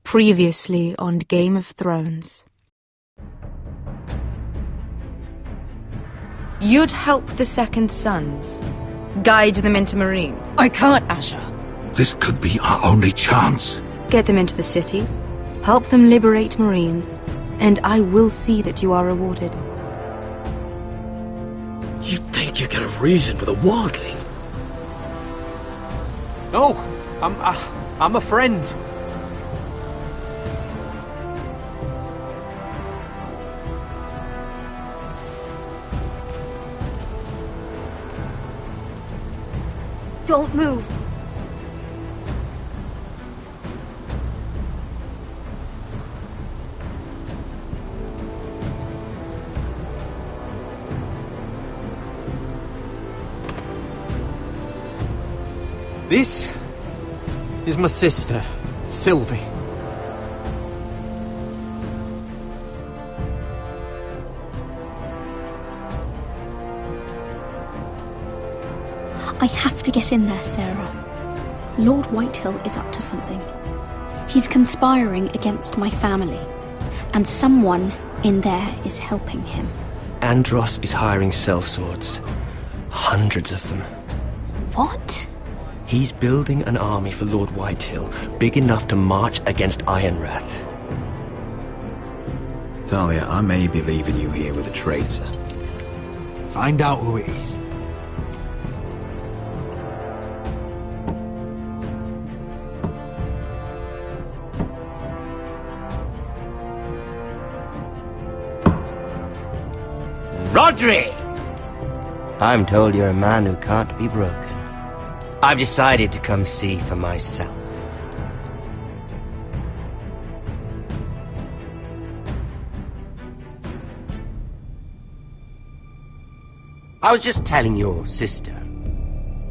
Previously on Game of Thrones. You'd help the Second Sons. Guide them into Meereen. I can't, Asher. This could be our only chance. Get them into the city. Help them liberate Meereen. And I will see that you are rewarded. You think you're gonna reason with a wildling? No, I'm a friend. Don't move. This is my sister, Sylvie. I have to get in there, Sarah. Lord Whitehill is up to something. He's conspiring against my family, and someone in there is helping him. Andros is hiring sellswords. Hundreds of them. What? He's building an army for Lord Whitehill, big enough to march against Ironrath. Talia, I may be leaving you here with a traitor. Find out who it is. Rodri! I'm told you're a man who can't be broken. I've decided to come see for myself. I was just telling your sister.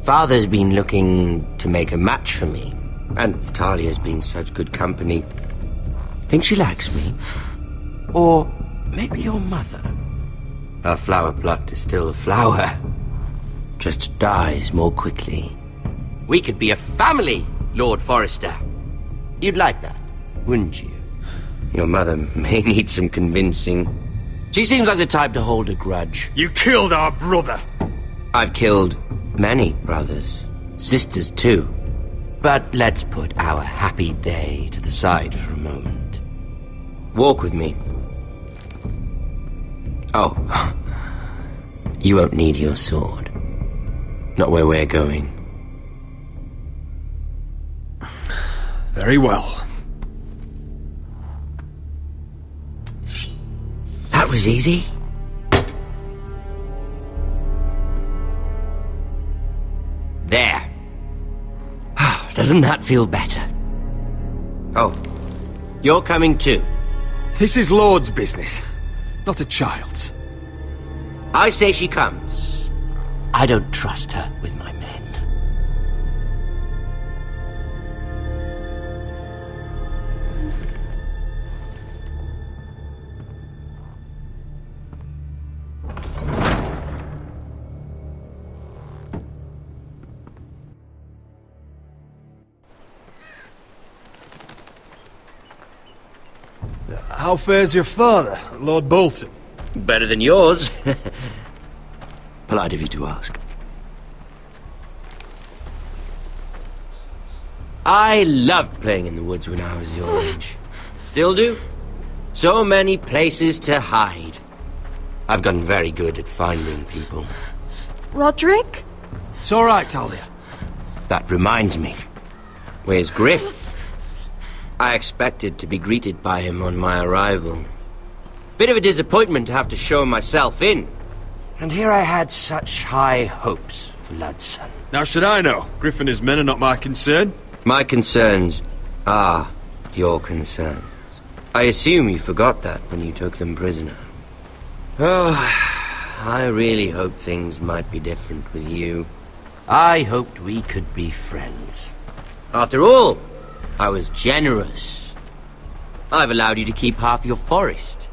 Father's been looking to make a match for me, and Talia's been such good company. Think she likes me? Or maybe your mother? A flower plucked is still a flower. Just dies more quickly. We could be a family, Lord Forrester. You'd like that, wouldn't you? Your mother may need some convincing. She seems like the type to hold a grudge. You killed our brother! I've killed many brothers. Sisters, too. But let's put our happy day to the side for a moment. Walk with me. Oh. You won't need your sword. Not where we're going. Very well. That was easy. There. Doesn't that feel better? Oh, you're coming too. This is Lord's business, not a child's. I say she comes. I don't trust her with my men. How fares your father, Lord Bolton? Better than yours. Polite of you to ask. I loved playing in the woods when I was your age. Still do. So many places to hide. I've gotten very good at finding people. Roderick? It's all right, Talia. That reminds me. Where's Griff? I expected to be greeted by him on my arrival. Bit of a disappointment to have to show myself in. And here I had such high hopes for Ludson. Now should I know? Griff and his men are not my concern. My concerns are your concerns. I assume you forgot that when you took them prisoner. Oh, I really hoped things might be different with you. I hoped we could be friends. After all, I was generous. I've allowed you to keep half your forest.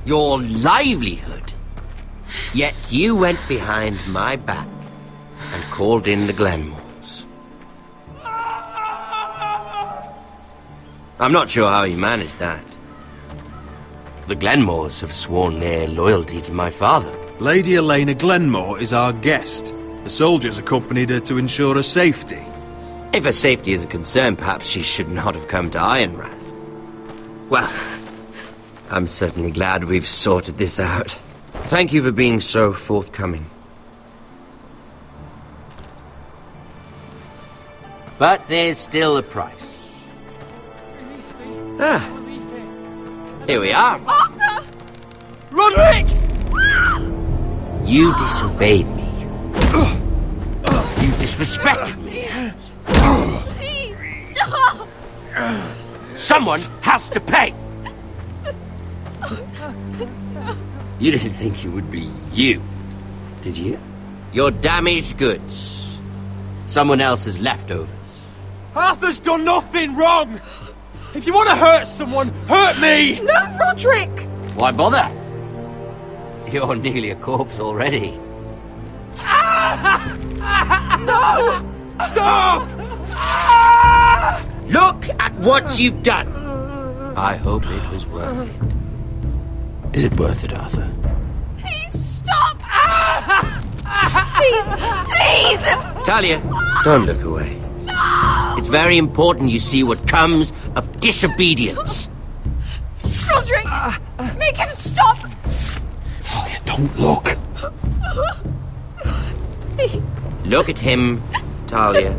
Your livelihood. Yet you went behind my back and called in the Glenmores. I'm not sure how he managed that. The Glenmores have sworn their loyalty to my father. Lady Elena Glenmore is our guest. The soldiers accompanied her to ensure her safety. If her safety is a concern, perhaps she should not have come to Ironrath. Well, I'm certainly glad we've sorted this out. Thank you for being so forthcoming. But there's still a price. Ah, here we are. Arthur! Roderick! You disobeyed me. You disrespected me. Please! Someone has to pay! You didn't think it would be you, did you? Your damaged goods. Someone else's leftovers. Arthur's done nothing wrong! If you want to hurt someone, hurt me! No, Roderick! Why bother? You're nearly a corpse already. No! Stop! Look at what you've done! I hope it was worth it. Is it worth it, Arthur? Please stop! Please! Please! Talia, don't look away. No! It's very important you see what comes of disobedience. Roderick! Make him stop! Talia, don't look. Please. Look at him, Talia.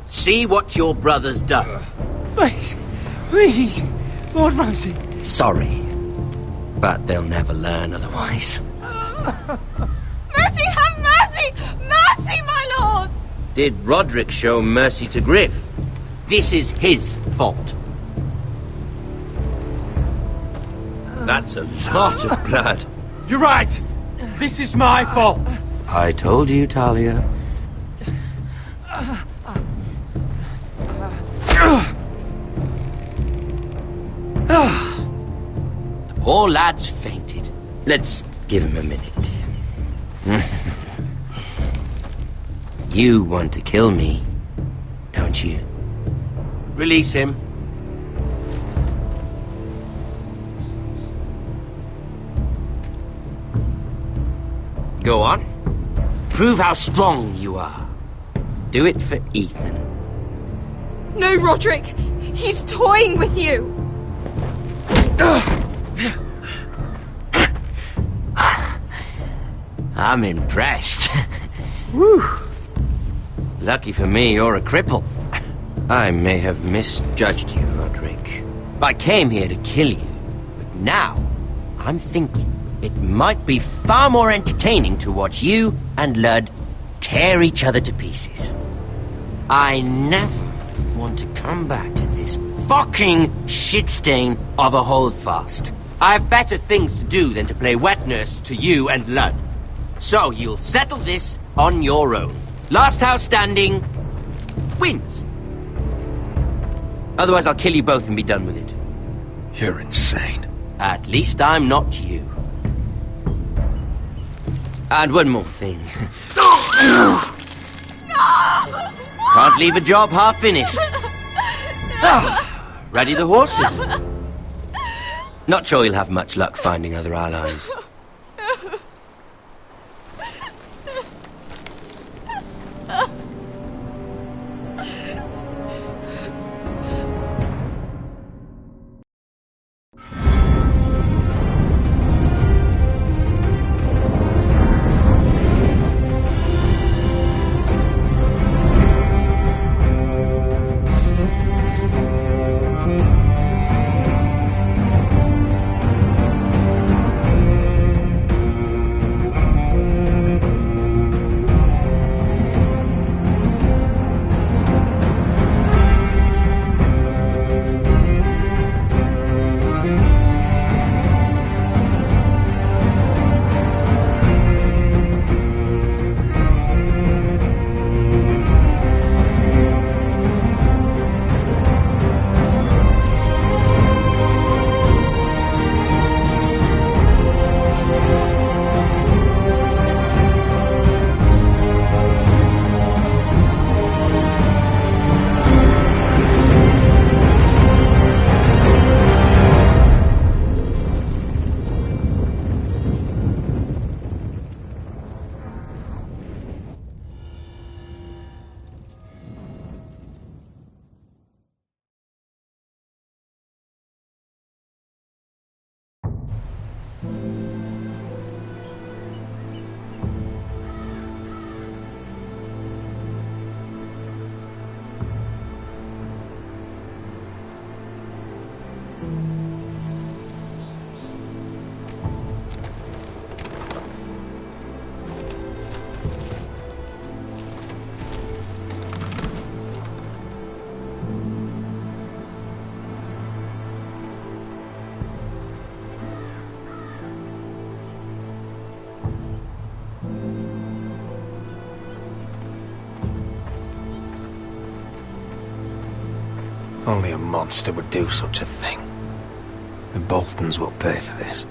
See what your brother's done. Please, Lord Ramsay. Sorry, but they'll never learn otherwise. Mercy, have mercy! Mercy, my lord! Did Roderick show mercy to Griff? This is his fault. That's a lot of blood. You're right. This is my fault. I told you, Talia. The poor lad's fainted. Let's give him a minute. You want to kill me, don't you? Release him. Go on. Prove how strong you are. Do it for Ethan. No, Roderick! He's toying with you! I'm impressed. Whew. Lucky for me, you're a cripple. I may have misjudged you, Roderick. I came here to kill you, but now I'm thinking it might be far more entertaining to watch you and Ludd tear each other to pieces. I never want to come back to this fucking shit stain of a holdfast. I have better things to do than to play wet nurse to you and Ludd. So you'll settle this on your own. Last house standing wins. Otherwise I'll kill you both and be done with it. You're insane. At least I'm not you. And one more thing. Can't leave a job half finished. Ready the horses? Not sure you'll have much luck finding other allies. Only a monster would do such a thing. The Boltons will pay for this.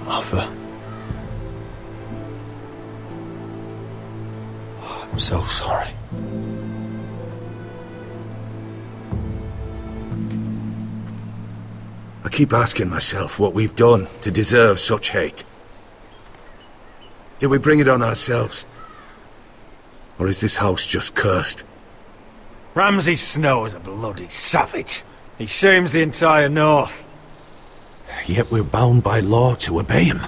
Arthur. I'm so sorry. I keep asking myself what we've done to deserve such hate. Did we bring it on ourselves? Or is this house just cursed? Ramsay Snow is a bloody savage. He shames the entire North. Yet we're bound by law to obey him.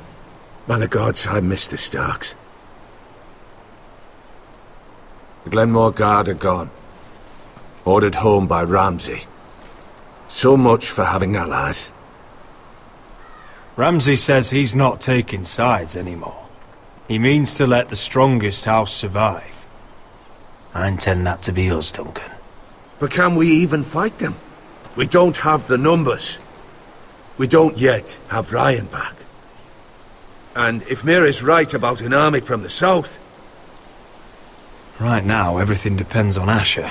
By the gods, I miss the Starks. The Glenmore Guard are gone. Ordered home by Ramsay. So much for having allies. Ramsay says he's not taking sides anymore. He means to let the strongest house survive. I intend that to be us, Duncan. But can we even fight them? We don't have the numbers. We don't yet have Ryan back. And if Mira's right about an army from the south... Right now, everything depends on Asher.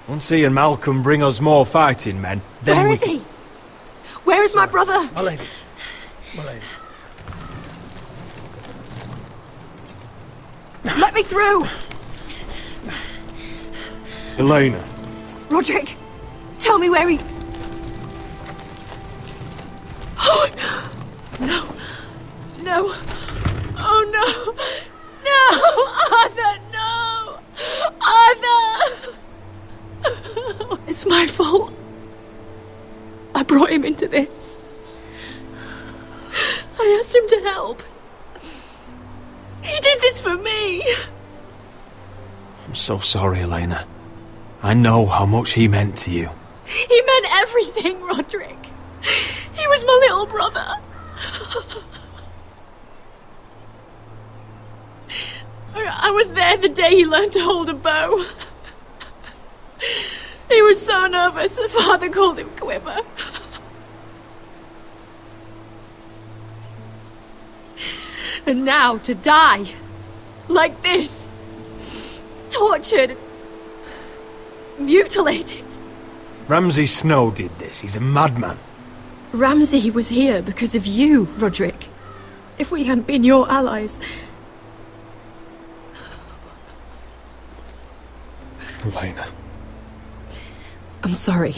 Once he and Malcolm bring us more fighting men, then Where is he? Where is my brother? My lady. My lady. Let me through! Elena. Roderick, tell me where he... Oh, no. No. Oh, no. No! Arthur, no! Arthur! It's my fault. I brought him into this. I asked him to help. He did this for me. I'm so sorry, Elena. I know how much he meant to you. He meant everything, Roderick. He was my little brother. I was there the day he learned to hold a bow. He was so nervous that Father called him Quiver. And now to die like this, tortured, mutilated. Ramsay Snow did this. He's a madman. Ramsay was here because of you, Roderick. If we hadn't been your allies... Elena. I'm sorry.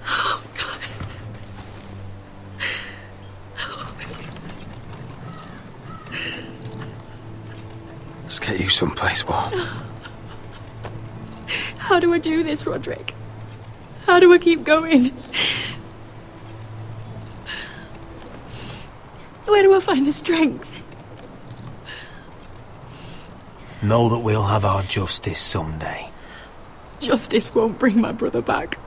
Oh, God. Let's get you someplace warm. How do I do this, Roderick? How do I keep going? Where do I find the strength? Know that we'll have our justice someday. Justice won't bring my brother back.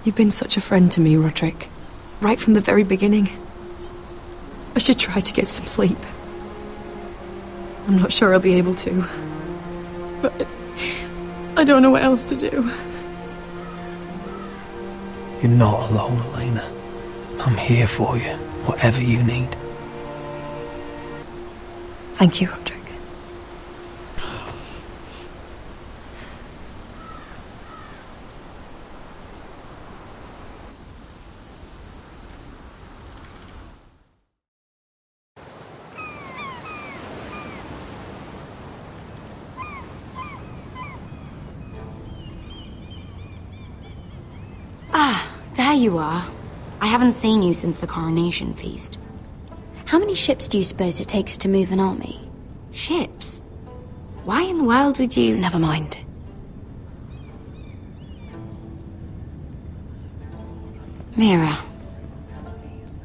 You've been such a friend to me, Roderick. Right from the very beginning. I should try to get some sleep. I'm not sure I'll be able to. But I don't know what else to do. You're not alone, Elena. I'm here for you, whatever you need. Thank you, Roderick. There you are. I haven't seen you since the coronation feast. How many ships do you suppose it takes to move an army? Ships? Why in the world would you... Never mind. Mira,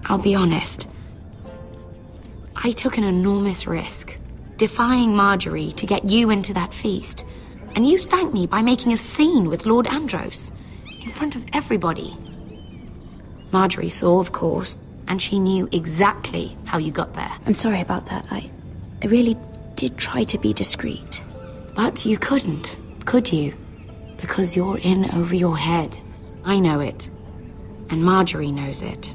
I'll be honest. I took an enormous risk, defying Marjorie to get you into that feast. And you thanked me by making a scene with Lord Andros, in front of everybody. Marjorie saw, of course, and she knew exactly how you got there. I'm sorry about that. I really did try to be discreet. But you couldn't, could you? Because you're in over your head. I know it. And Marjorie knows it.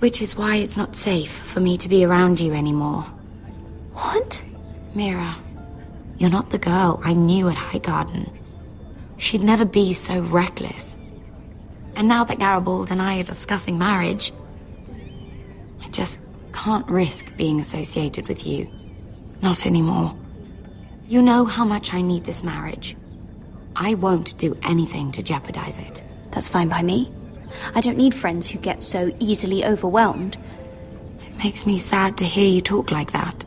Which is why it's not safe for me to be around you anymore. What? Mira, you're not the girl I knew at Highgarden. She'd never be so reckless. And now that Garibald and I are discussing marriage, I just can't risk being associated with you. Not anymore. You know how much I need this marriage. I won't do anything to jeopardize it. That's fine by me. I don't need friends who get so easily overwhelmed. It makes me sad to hear you talk like that.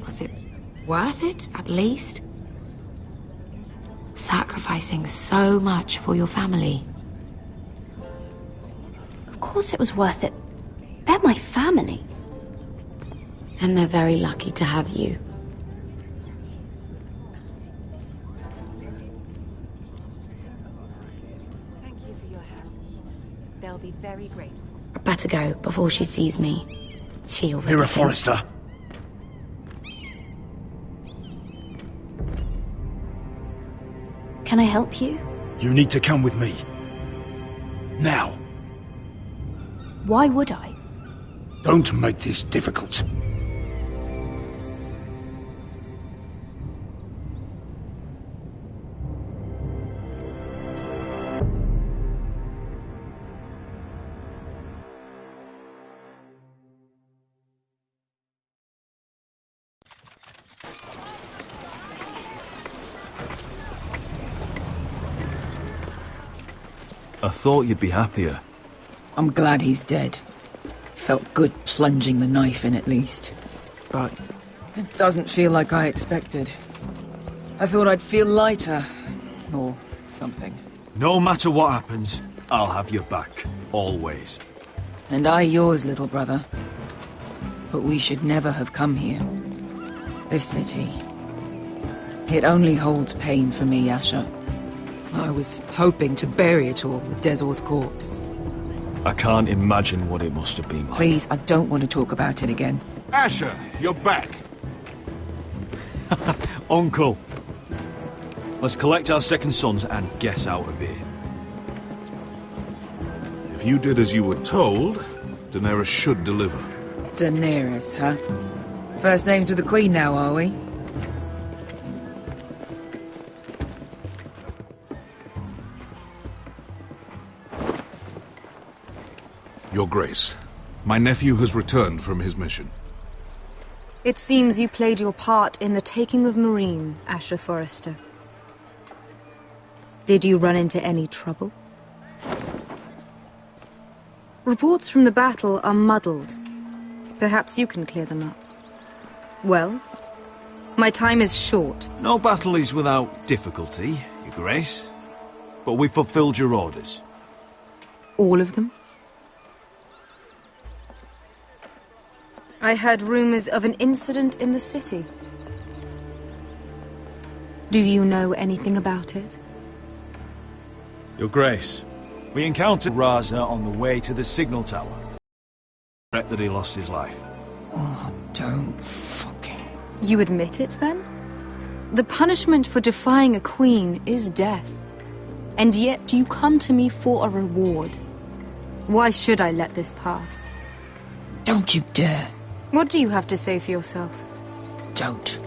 Was it worth it, at least? Sacrificing so much for your family. Of course it was worth it. They're my family. And they're very lucky to have you. Thank you for your help. They'll be very grateful. I better go before she sees me. She already Mira thinks- Forrester. Can I help you? You need to come with me. Now. Why would I? Don't make this difficult. I thought you'd be happier. I'm glad he's dead. Felt good plunging the knife in at least. But it doesn't feel like I expected. I thought I'd feel lighter. Or something. No matter what happens, I'll have your back. Always. And I yours, little brother. But we should never have come here. This city. It only holds pain for me, Asher. I was hoping to bury it all with Dezor's corpse. I can't imagine what it must have been like. Please, I don't want to talk about it again. Asher, you're back. Uncle. Let's collect our second sons and get out of here. If you did as you were told, Daenerys should deliver. Daenerys, huh? First names with the Queen now, are we? Your Grace, my nephew has returned from his mission. It seems you played your part in the taking of Meereen, Asher Forrester. Did you run into any trouble? Reports from the battle are muddled. Perhaps you can clear them up. Well, my time is short. No battle is without difficulty, Your Grace. But we fulfilled your orders. All of them? I heard rumors of an incident in the city. Do you know anything about it? Your Grace, we encountered Raza on the way to the signal tower. Regret that he lost his life. Oh, don't fucking... You admit it, then? The punishment for defying a queen is death. And yet you come to me for a reward. Why should I let this pass? Don't you dare. What do you have to say for yourself? Don't.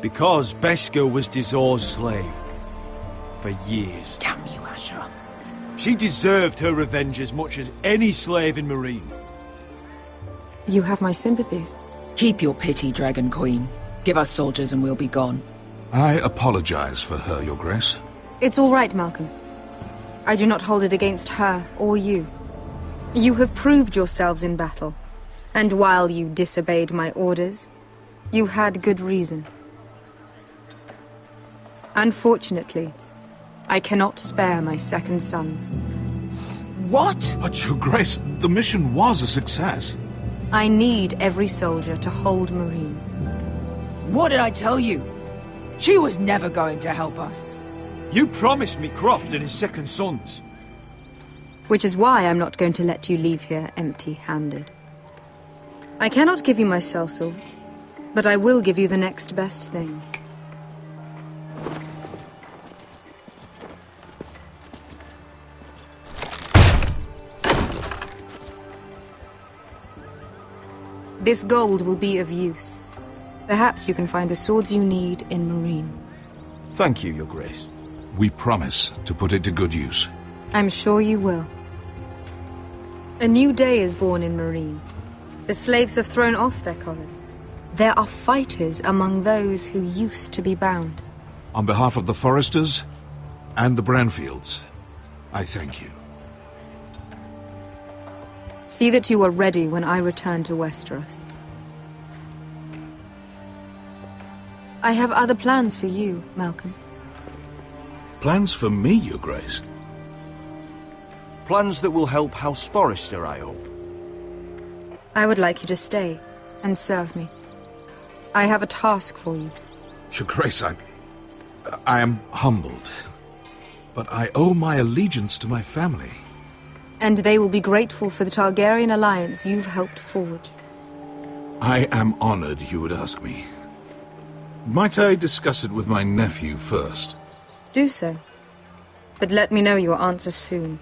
Because Beskha was Dezor's slave. For years. Damn you, Asher. She deserved her revenge as much as any slave in Meereen. You have my sympathies. Keep your pity, Dragon Queen. Give us soldiers and we'll be gone. I apologize for her, Your Grace. It's all right, Malcolm. I do not hold it against her or you. You have proved yourselves in battle. And while you disobeyed my orders, you had good reason. Unfortunately, I cannot spare my second sons. What? But, Your Grace, the mission was a success. I need every soldier to hold Meereen. What did I tell you? She was never going to help us. You promised me Croft and his second sons. Which is why I'm not going to let you leave here empty-handed. I cannot give you my sellswords, but I will give you the next best thing. This gold will be of use. Perhaps you can find the swords you need in Marine. Thank you, Your Grace. We promise to put it to good use. I'm sure you will. A new day is born in Marine. The slaves have thrown off their collars. There are fighters among those who used to be bound. On behalf of the Foresters and the Branfields, I thank you. See that you are ready when I return to Westeros. I have other plans for you, Malcolm. Plans for me, Your Grace? Plans that will help House Forrester, I hope. I would like you to stay and serve me. I have a task for you. Your Grace, I am humbled, but I owe my allegiance to my family. And they will be grateful for the Targaryen alliance you've helped forge. I am honored you would ask me. Might I discuss it with my nephew first? Do so. But let me know your answer soon.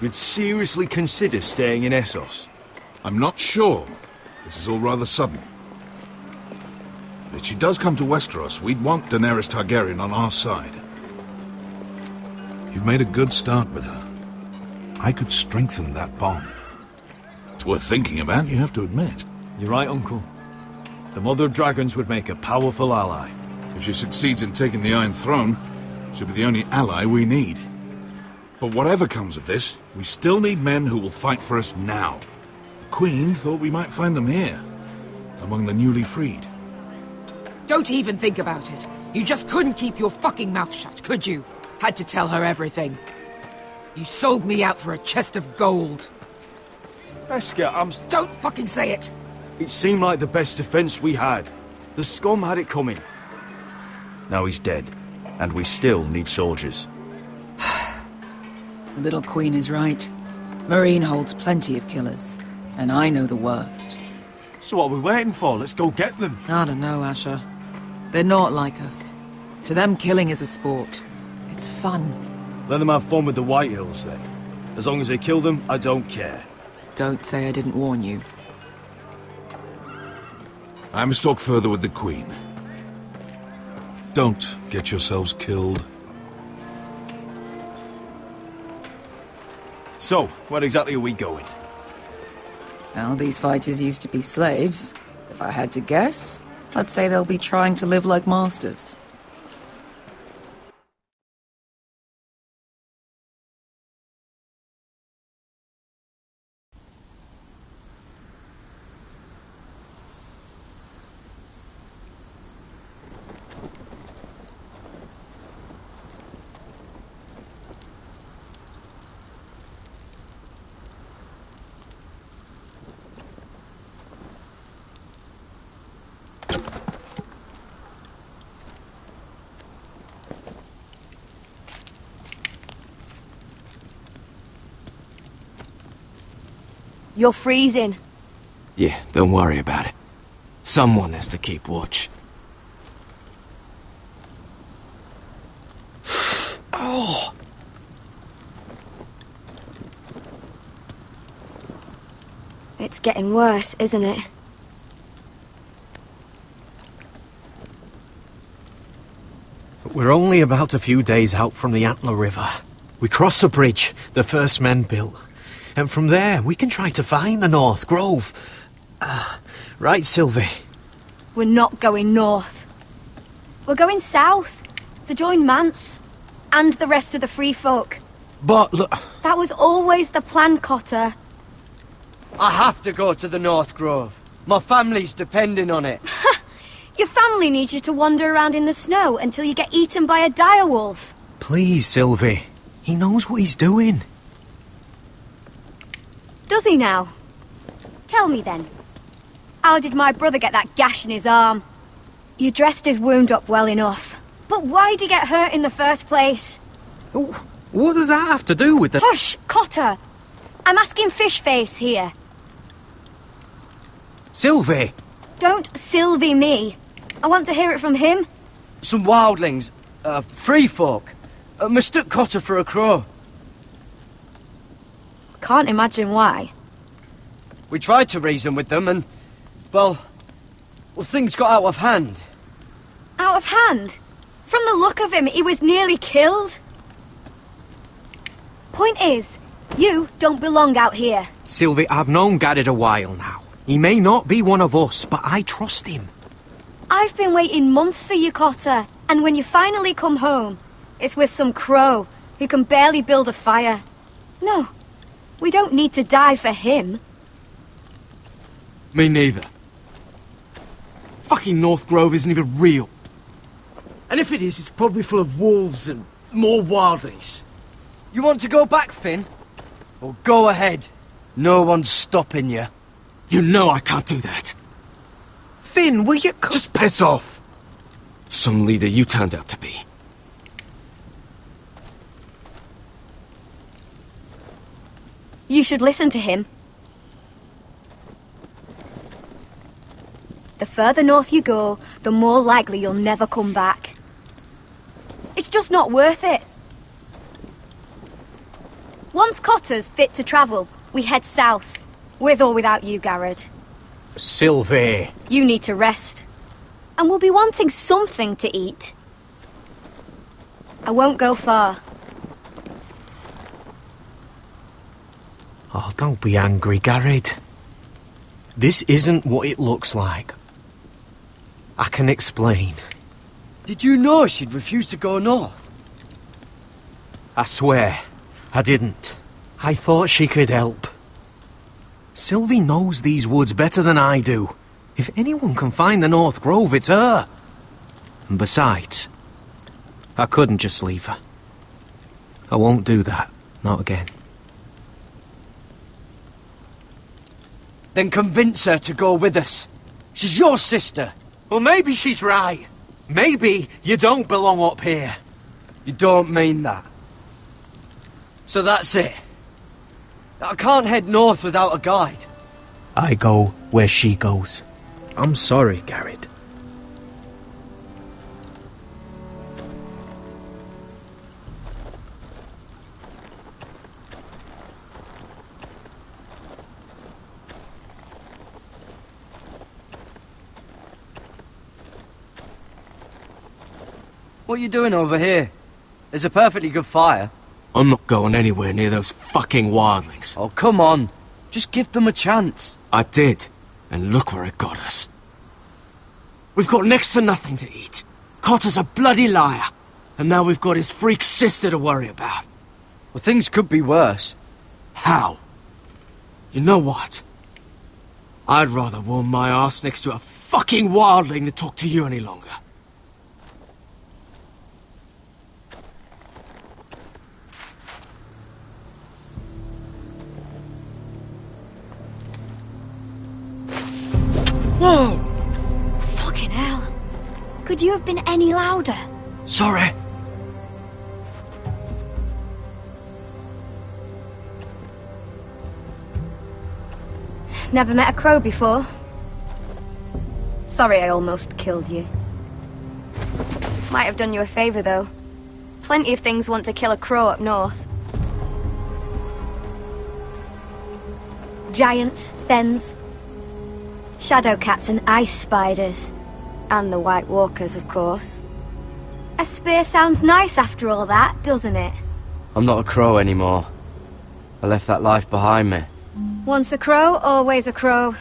You'd seriously consider staying in Essos? I'm not sure. This is all rather sudden. But if she does come to Westeros, we'd want Daenerys Targaryen on our side. You've made a good start with her. I could strengthen that bond. It's worth thinking about, you have to admit. You're right, Uncle. The Mother of Dragons would make a powerful ally. If she succeeds in taking the Iron Throne, she'll be the only ally we need. But whatever comes of this, we still need men who will fight for us now. The Queen thought we might find them here, among the newly freed. Don't even think about it. You just couldn't keep your fucking mouth shut, could you? Had to tell her everything. You sold me out for a chest of gold. Beskha, Don't fucking say it! It seemed like the best defense we had. The scum had it coming. Now he's dead, and we still need soldiers. The little queen is right. Marine holds plenty of killers, and I know the worst. So what are we waiting for? Let's go get them. I don't know, Asher. They're not like us. To them, killing is a sport. It's fun. Let them have fun with the White Hills, then. As long as they kill them, I don't care. Don't say I didn't warn you. I must talk further with the Queen. Don't get yourselves killed. So, where exactly are we going? Well, these fighters used to be slaves. If I had to guess, I'd say they'll be trying to live like masters. You're freezing. Yeah, don't worry about it. Someone has to keep watch. Oh! It's getting worse, isn't it? We're only about a few days out from the Antler River. We cross a bridge the first men built. And from there, we can try to find the North Grove. Right, Sylvie? We're not going north. We're going south, to join Mance, and the rest of the free folk. But look... That was always the plan, Cotter. I have to go to the North Grove. My family's depending on it. Your family needs you to wander around in the snow until you get eaten by a direwolf. Please, Sylvie. He knows what he's doing. Does he now? Tell me then. How did my brother get that gash in his arm? You dressed his wound up well enough. But why'd he get hurt in the first place? What does that have to do with the... Hush, Cotter! I'm asking Fishface here. Sylvie! Don't Sylvie me. I want to hear it from him. Some wildlings, free folk, mistook Cotter for a crow. Can't imagine why. We tried to reason with them and, well, things got out of hand. Out of hand? From the look of him, he was nearly killed. Point is, you don't belong out here. Sylvie, I've known Garrett a while now. He may not be one of us, but I trust him. I've been waiting months for you, Cotter, and when you finally come home, it's with some crow who can barely build a fire. No, we don't need to die for him. Me neither. Fucking North Grove isn't even real. And if it is, it's probably full of wolves and more wildlings. You want to go back, Finn? Well, go ahead. No one's stopping you. You know I can't do that. Finn, will you just piss off? Some leader you turned out to be. You should listen to him. The further north you go, the more likely you'll never come back. It's just not worth it. Once Cotter's fit to travel, we head south. With or without you, Garrett. Sylvie. You need to rest. And we'll be wanting something to eat. I won't go far. Oh, don't be angry, Garrett. This isn't what it looks like. I can explain. Did you know she'd refused to go north? I swear, I didn't. I thought she could help. Sylvie knows these woods better than I do. If anyone can find the North Grove, it's her. And besides, I couldn't just leave her. I won't do that. Not again. Then convince her to go with us. She's your sister. Well, maybe she's right. Maybe you don't belong up here. You don't mean that. So that's it. I can't head north without a guide. I go where she goes. I'm sorry, Garrett. What are you doing over here? There's a perfectly good fire. I'm not going anywhere near those fucking wildlings. Oh, come on. Just give them a chance. I did, and look where it got us. We've got next to nothing to eat. Cotter's a bloody liar, and now we've got his freak sister to worry about. Well, things could be worse. How? You know what? I'd rather warm my arse next to a fucking wildling than talk to you any longer. Whoa! Fucking hell. Could you have been any louder? Sorry. Never met a crow before. Sorry I almost killed you. Might have done you a favour, though. Plenty of things want to kill a crow up north. Giants, thens, shadow cats and ice spiders. And the White Walkers, of course. A spear sounds nice after all that, doesn't it? I'm not a crow anymore. I left that life behind me. Once a crow, always a crow.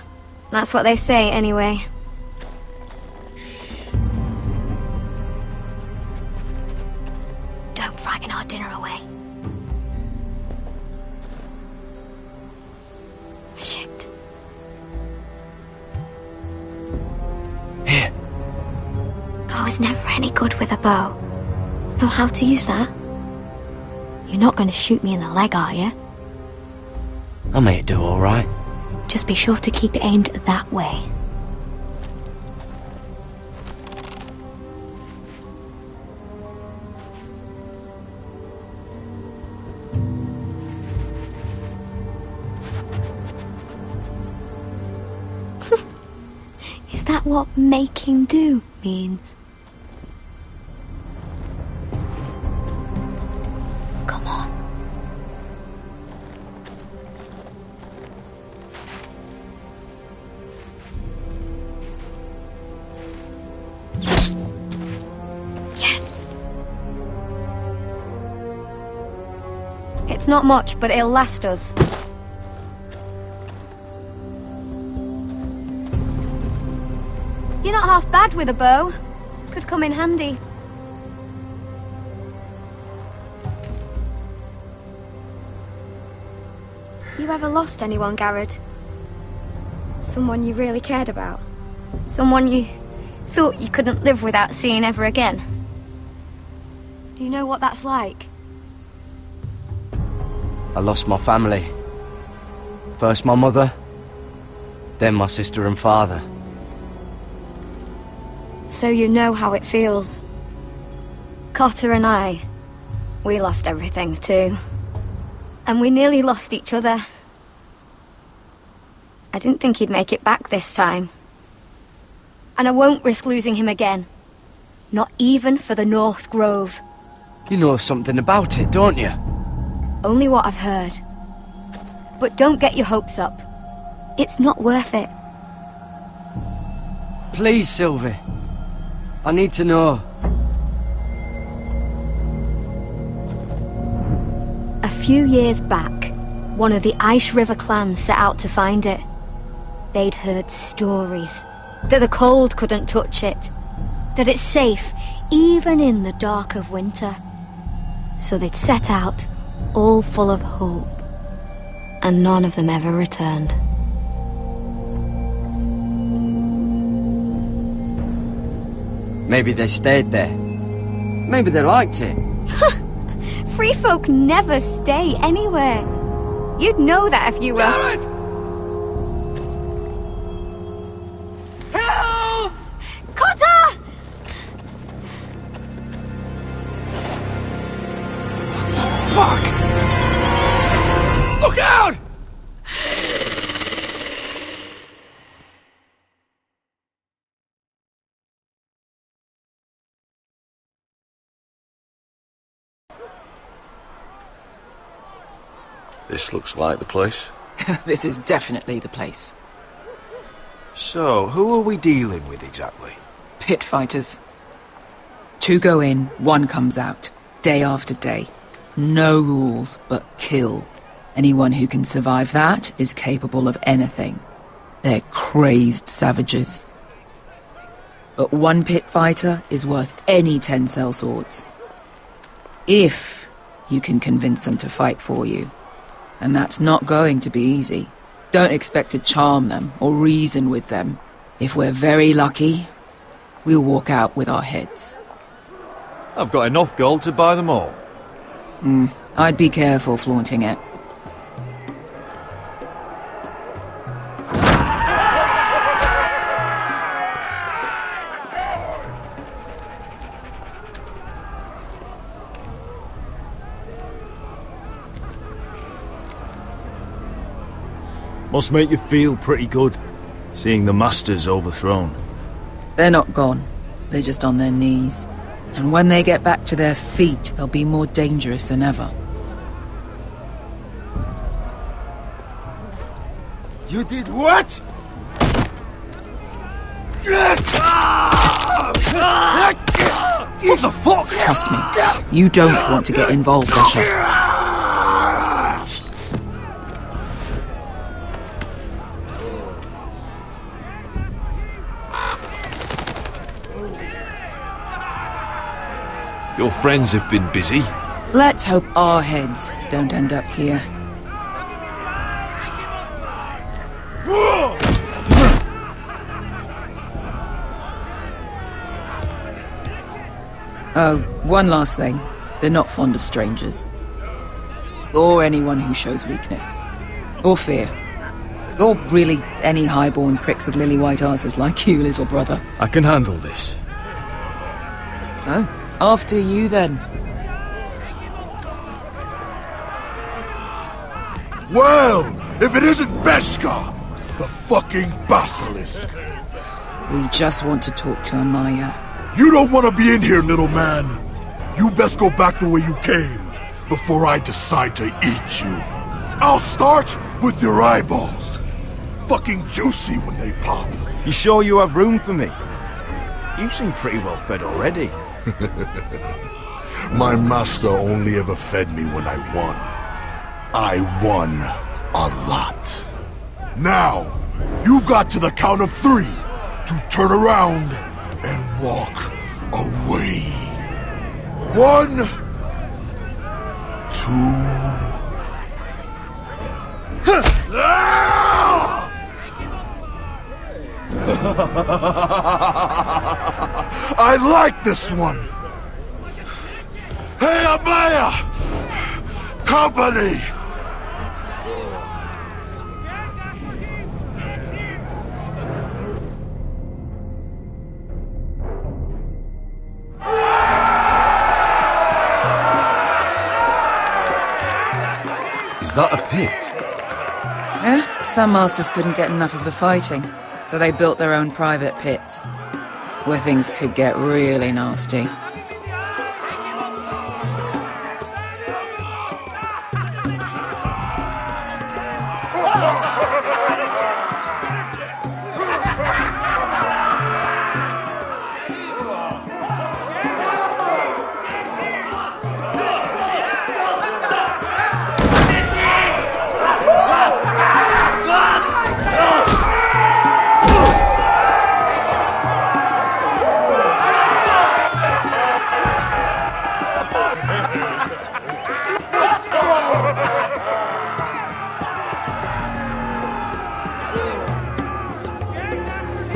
That's what they say, anyway. Don't frighten our dinner away. Shit. Here. I was never any good with a bow. Know how to use that? You're not going to shoot me in the leg, are you? I made it do all right. Just be sure to keep it aimed that way. that what making do means? Come on. Yes. It's not much, but it'll last us. You're not half bad with a bow. Could come in handy. You ever lost anyone, Garrett? Someone you really cared about? Someone you thought you couldn't live without seeing ever again? Do you know what that's like? I lost my family. First my mother, then my sister and father. So you know how it feels. Cotter and I, we lost everything too. And we nearly lost each other. I didn't think he'd make it back this time. And I won't risk losing him again. Not even for the North Grove. You know something about it, don't you? Only what I've heard. But don't get your hopes up. It's not worth it. Please, Sylvie. I need to know. A few years back, one of the Ice River clans set out to find it. They'd heard stories that the cold couldn't touch it, that it's safe even in the dark of winter. So they'd set out, all full of hope, and none of them ever returned. Maybe they stayed there. Maybe they liked it. Free folk never stay anywhere. You'd know that if you were... Garrett! Help! Cotter! Fuck! Look out! This looks like the place. This is definitely the place. So, who are we dealing with exactly? Pit fighters. 2 go in, 1 comes out, day after day. No rules, but kill. Anyone who can survive that is capable of anything. They're crazed savages. But 1 pit fighter is worth any 10 sellswords. If you can convince them to fight for you. And that's not going to be easy. Don't expect to charm them or reason with them. If we're very lucky, we'll walk out with our heads. I've got enough gold to buy them all. I'd be careful flaunting it. Must make you feel pretty good, seeing the Masters overthrown. They're not gone. They're just on their knees. And when they get back to their feet, they'll be more dangerous than ever. You did what? What the fuck? Trust me, you don't want to get involved, Asher. Your friends have been busy. Let's hope our heads don't end up here. Oh, one last thing. They're not fond of strangers. Or anyone who shows weakness. Or fear. Or really any highborn pricks with lily white asses like you, little brother. I can handle this. Oh, after you then. Well, if it isn't Beskar, the fucking basilisk. We just want to talk to Amaya. You don't want to be in here, little man. You best go back the way you came, before I decide to eat you. I'll start with your eyeballs. Fucking juicy when they pop. You sure you have room for me? You seem pretty well fed already. My master only ever fed me when I won. I won a lot. Now, you've got to the count of 3 to turn around and walk away. 1, 2... I like this one. Hey, Amaya! Company! Is that a pit? Yeah, some masters couldn't get enough of the fighting, so they built their own private pits, where things could get really nasty.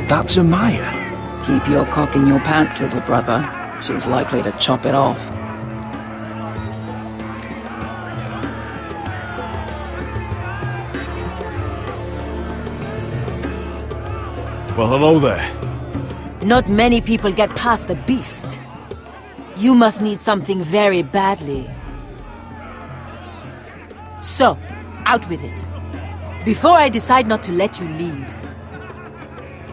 That's Amaya. Keep your cock in your pants, little brother. She's likely to chop it off. Well, hello there. Not many people get past the beast. You must need something very badly. So, out with it. Before I decide not to let you leave.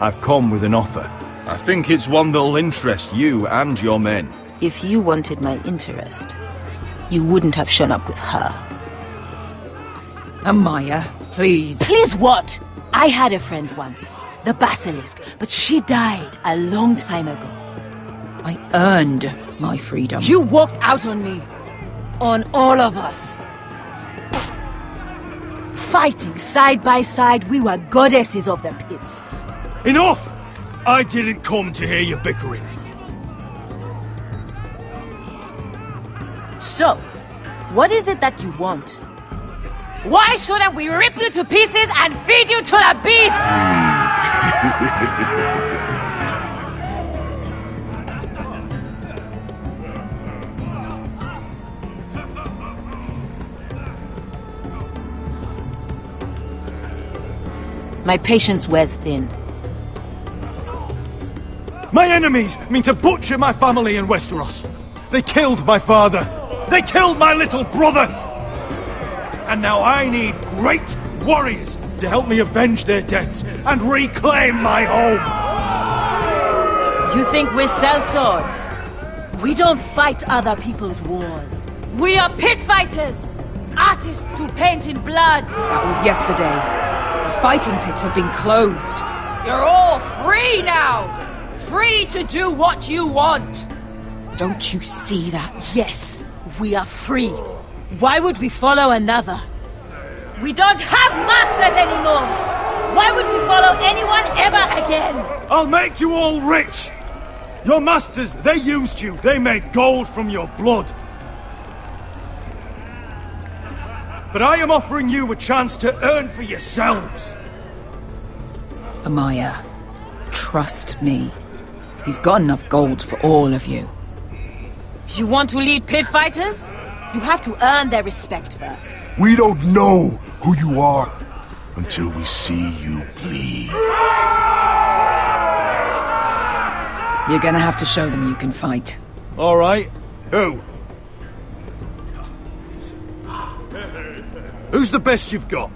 I've come with an offer. I think it's one that'll interest you and your men. If you wanted my interest, you wouldn't have shown up with her. Amaya, please. Please what? I had a friend once, the Basilisk, but she died a long time ago. I earned my freedom. You walked out on me. On all of us. Fighting side by side, we were goddesses of the pits. Enough! I didn't come to hear you bickering. So, what is it that you want? Why shouldn't we rip you to pieces and feed you to the beast? My patience wears thin. My enemies mean to butcher my family in Westeros. They killed my father. They killed my little brother. And now I need great warriors to help me avenge their deaths and reclaim my home. You think we sell swords? We don't fight other people's wars. We are pit fighters! Artists who paint in blood! That was yesterday. The fighting pits have been closed. You're all free now! Free to do what you want! Don't you see that? Yes, we are free. Why would we follow another? We don't have masters anymore! Why would we follow anyone ever again? I'll make you all rich! Your masters, they used you. They made gold from your blood. But I am offering you a chance to earn for yourselves. Amaya, trust me. He's got enough gold for all of you. You want to lead pit fighters? You have to earn their respect first. We don't know who you are until we see you bleed. You're gonna have to show them you can fight. All right. Who? Who's the best you've got?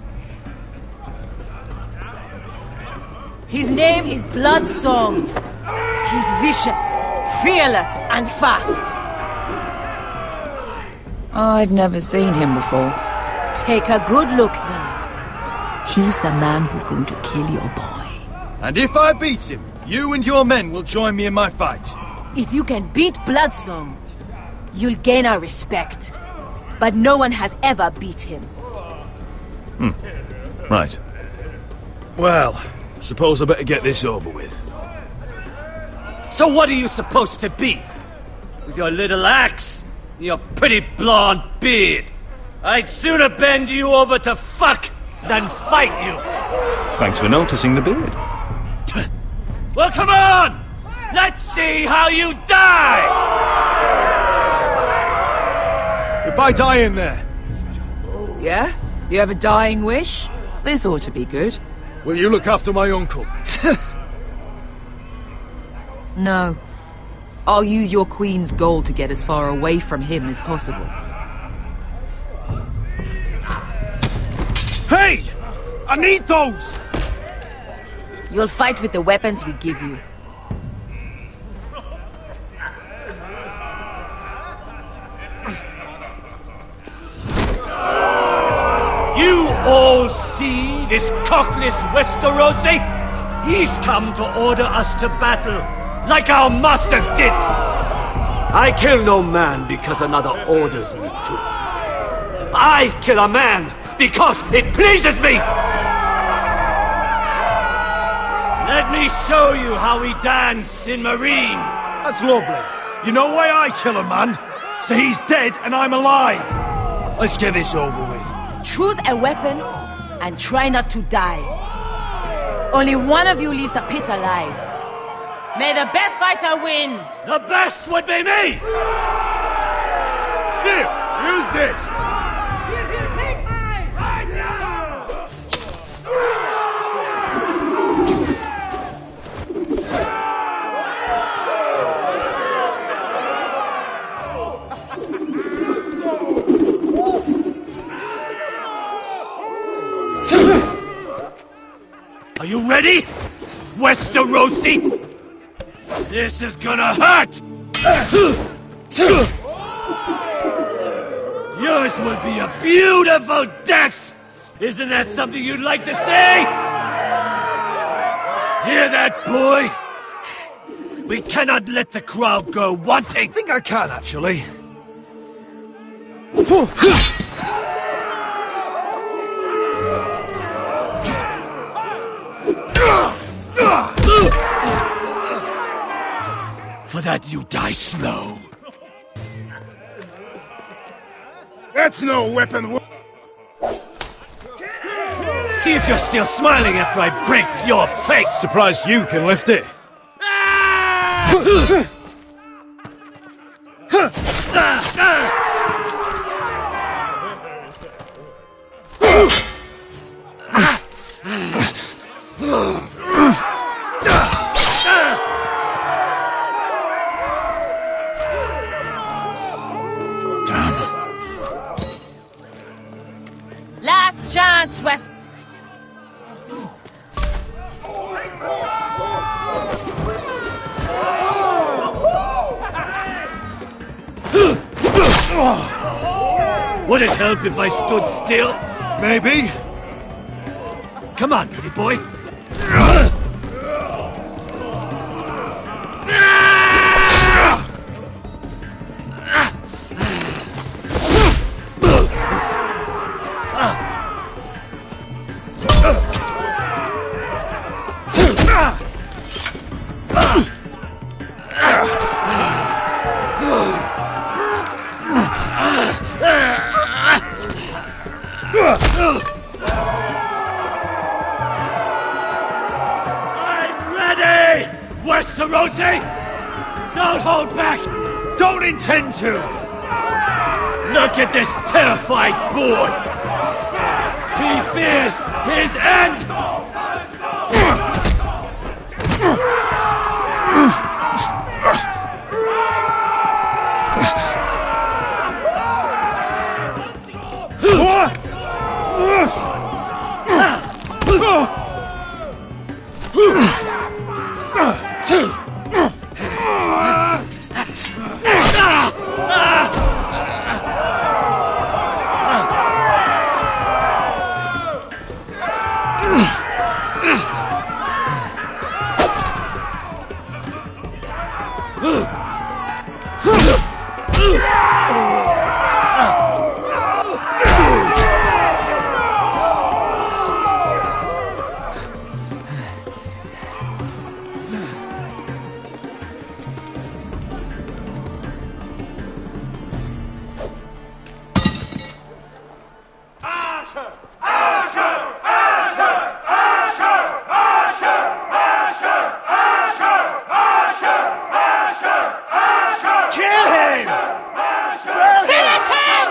His name is Bloodsong. He's vicious, fearless, and fast. I've never seen him before. Take a good look there. He's the man who's going to kill your boy. And if I beat him, you and your men will join me in my fight. If you can beat Bloodsong, you'll gain our respect. But no one has ever beat him. Right. Well, suppose I better get this over with. So what are you supposed to be? With your little axe and your pretty blonde beard? I'd sooner bend you over to fuck than fight you. Thanks for noticing the beard. Well, come on! Let's see how you die! If I die in there, Yeah? You have a dying wish? This ought to be good. will you look after my uncle? No. I'll use your queen's gold to get as far away from him as possible. Hey! I need those! You'll fight with the weapons we give you. You all see this cockless Westerosi? He's come to order us to battle, like our masters did. I kill no man because another orders me to. I kill a man because it pleases me. Let me show you how we dance in Marine. That's lovely. You know why I kill a man? So he's dead and I'm alive. Let's get this over with. Choose a weapon and try not to die. Only one of you leaves the pit alive. May the best fighter win! The best would be me! Here, use this! Are you ready, Westerosi? This is gonna hurt! Yours will be a beautiful death! Isn't that something you'd like to say? Hear that, boy? We cannot let the crowd go wanting! I think I can, actually. For that you die slow. That's no weapon. See if you're still smiling after I break your face! Surprised you can lift it. Last chance, West. Would it help if I stood still? Maybe. Come on, pretty boy. I'm ready, Westerosi! Don't hold back! Don't intend to! Look at this terrified boy! He fears his end!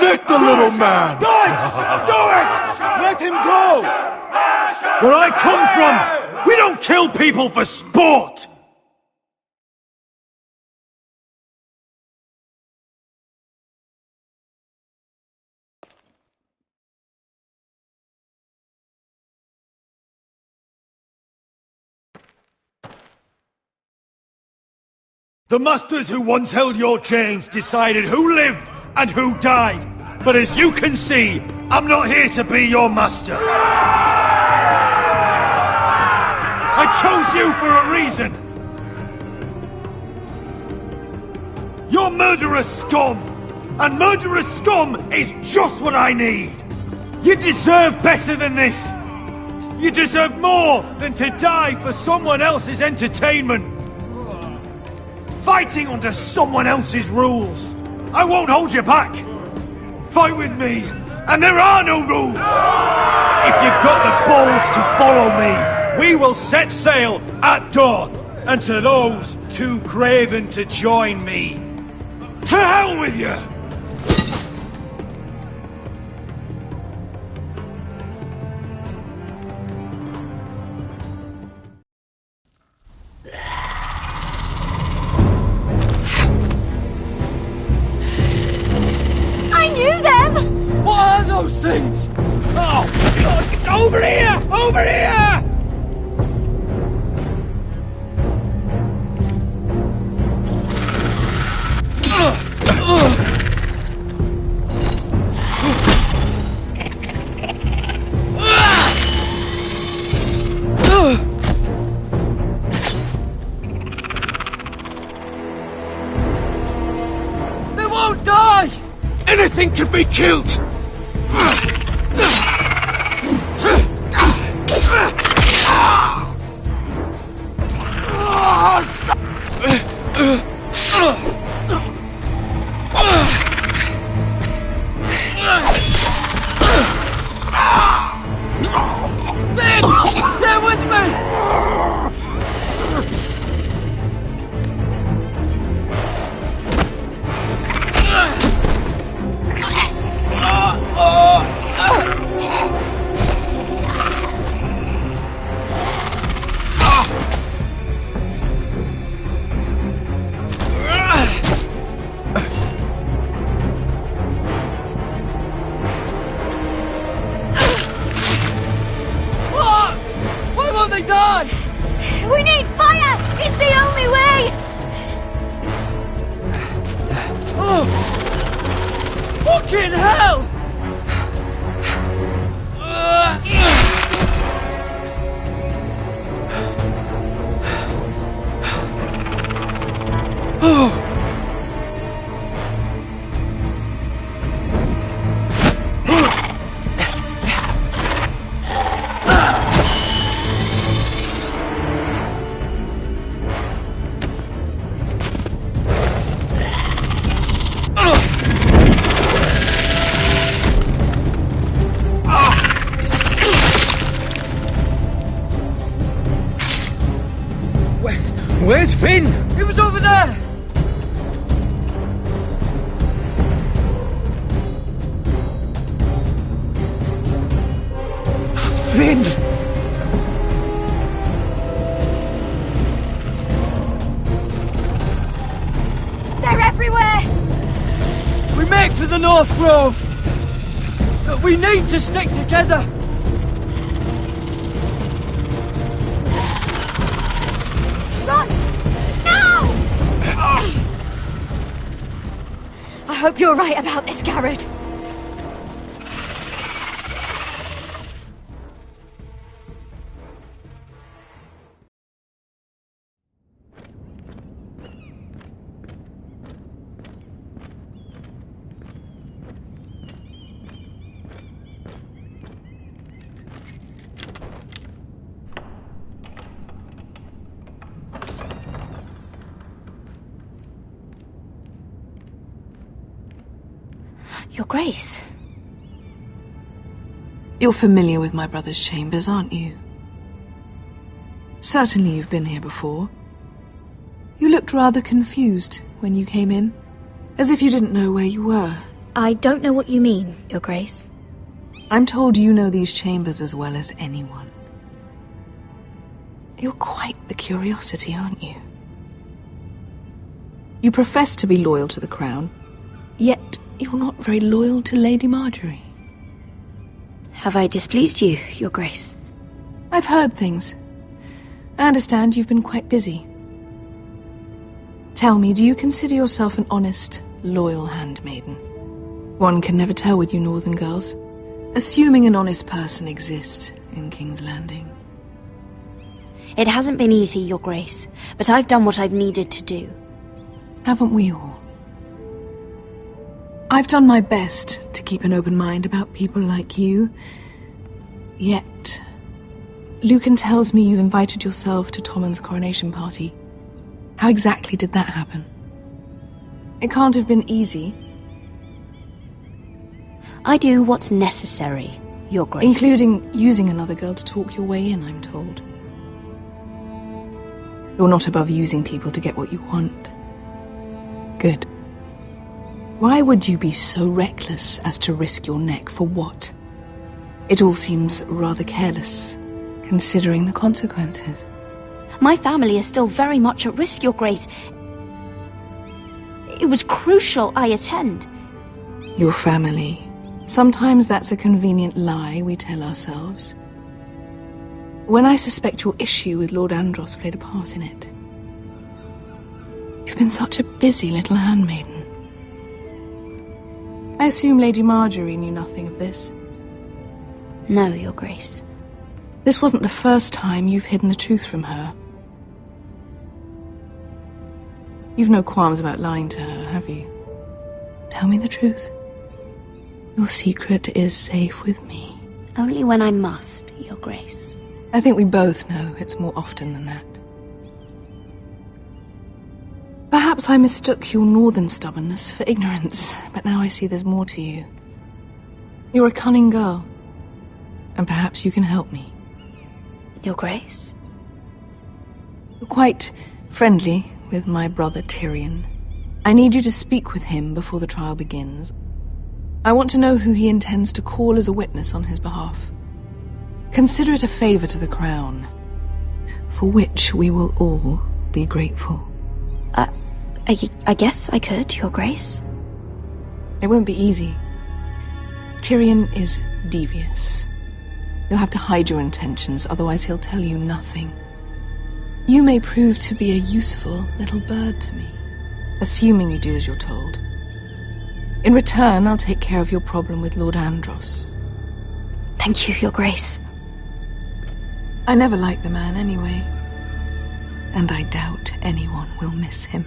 Stick the little man! Do it! Do it! Let him go! Where I come from, we don't kill people for sport! The masters who once held your chains decided who lived and who died. But as you can see, I'm not here to be your master. I chose you for a reason. You're murderous scum. And murderous scum is just what I need. You deserve better than this. You deserve more than to die for someone else's entertainment. Fighting under someone else's rules. I won't hold you back. Fight with me, and there are no rules. If you've got the balls to follow me, we will set sail at dawn. And to those too craven to join me, to hell with you! What are those things? Oh! Over here! Over here! They won't die! Anything can be killed! Stay with me! We need fire! It's the only way! Oh! Fucking hell! Oh! Where's Finn? He was over there! Finn! They're everywhere! We make for the North Grove! But we need to stick together! Run! hope you're right about this, Garrett. Your Grace. You're familiar with my brother's chambers, aren't you? Certainly you've been here before. You looked rather confused when you came in, as if you didn't know where you were. I don't know what you mean, Your Grace. I'm told you know these chambers as well as anyone. You're quite the curiosity, aren't you? You profess to be loyal to the crown, yet you're not very loyal to Lady Marjorie. Have I displeased you, Your Grace? I've heard things. I understand you've been quite busy. Tell me, do you consider yourself an honest, loyal handmaiden? One can never tell with you northern girls. Assuming an honest person exists in King's Landing. It hasn't been easy, Your Grace, but I've done what I've needed to do. Haven't we all? I've done my best to keep an open mind about people like you. Yet, Lucan tells me you've invited yourself to Tommen's coronation party. How exactly did that happen? It can't have been easy. I do what's necessary, Your Grace. Including using another girl to talk your way in, I'm told. You're not above using people to get what you want. Good. Why would you be so reckless as to risk your neck for what? It all seems rather careless, considering the consequences. My family is still very much at risk, Your Grace. It was crucial I attend. Your family. Sometimes that's a convenient lie we tell ourselves. When I suspect your issue with Lord Andros played a part in it. You've been such a busy little handmaiden. I assume Lady Marjorie knew nothing of this. No, Your Grace. This wasn't the first time you've hidden the truth from her. You've no qualms about lying to her, have you? Tell me the truth. Your secret is safe with me. Only when I must, Your Grace. I think we both know it's more often than that. Perhaps I mistook your northern stubbornness for ignorance, but now I see there's more to you. You're a cunning girl, and perhaps you can help me. Your Grace? You're quite friendly with my brother Tyrion. I need you to speak with him before the trial begins. I want to know who he intends to call as a witness on his behalf. Consider it a favor to the crown, for which we will all be grateful. I guess I could, Your Grace. It won't be easy. Tyrion is devious. You'll have to hide your intentions, otherwise he'll tell you nothing. You may prove to be a useful little bird to me, assuming you do as you're told. In return, I'll take care of your problem with Lord Andros. Thank you, Your Grace. I never liked the man anyway, and I doubt anyone will miss him.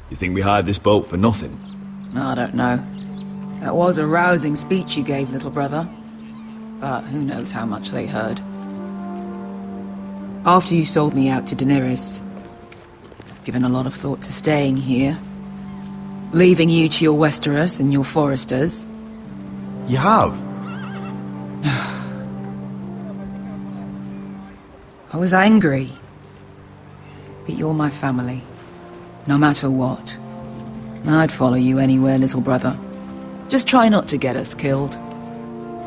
You think we hired this boat for nothing? I don't know. That was a rousing speech you gave, little brother. But who knows how much they heard. After you sold me out to Daenerys, I've given a lot of thought to staying here. Leaving you to your Westeros and your Foresters. You have? I was angry. But you're my family. No matter what. I'd follow you anywhere, little brother. Just try not to get us killed.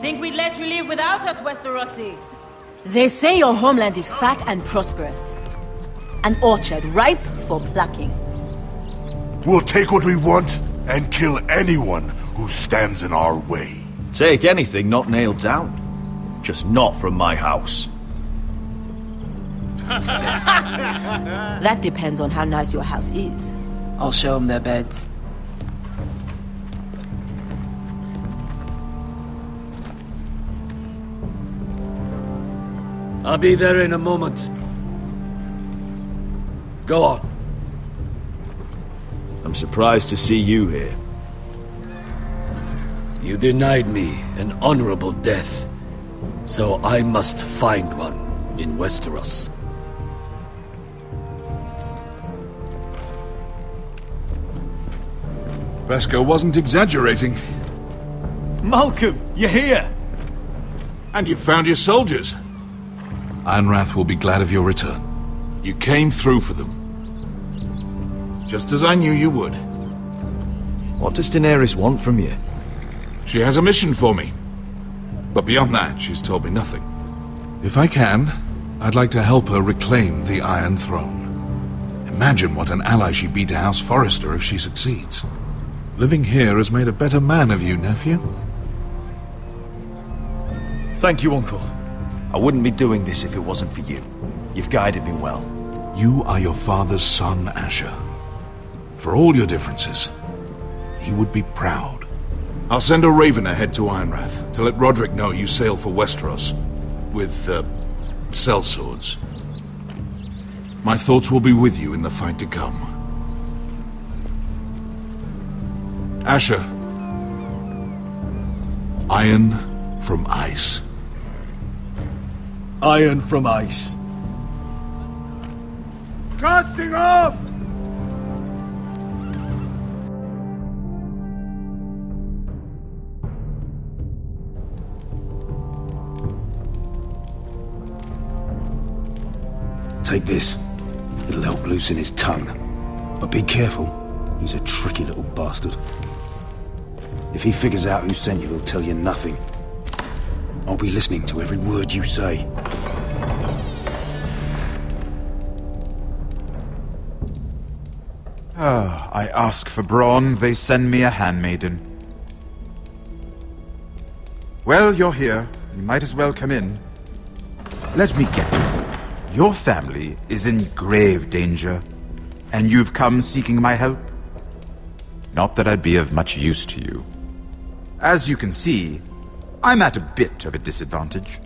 Think we'd let you live without us, Westerosi? They say your homeland is fat and prosperous. An orchard ripe for plucking. We'll take what we want and kill anyone who stands in our way. Take anything not nailed down. Just not from my house. That depends on how nice your house is. I'll show them their beds. I'll be there in a moment. Go on. I'm surprised to see you here. You denied me an honorable death, so I must find one in Westeros. Vesco wasn't exaggerating. Malcolm, you're here! And you've found your soldiers. Ironrath will be glad of your return. You came through for them. Just as I knew you would. What does Daenerys want from you? She has a mission for me. But beyond that, she's told me nothing. If I can, I'd like to help her reclaim the Iron Throne. Imagine what an ally she'd be to House Forrester if she succeeds. Living here has made a better man of you, nephew. Thank you, Uncle. I wouldn't be doing this if it wasn't for you. You've guided me well. You are your father's son, Asher. For all your differences, he would be proud. I'll send a raven ahead to Ironrath to let Roderick know you sail for Westeros with, sellswords. My thoughts will be with you in the fight to come. Asher. Iron from ice. Iron from ice. Casting off! Take this. It'll help loosen his tongue. But be careful. He's a tricky little bastard. If he figures out who sent you, he'll tell you nothing. I'll be listening to every word you say. I ask for brawn, they send me a handmaiden. Well, you're here. You might as well come in. Let me guess. Your family is in grave danger, and you've come seeking my help? Not that I'd be of much use to you. As you can see, I'm at a bit of a disadvantage.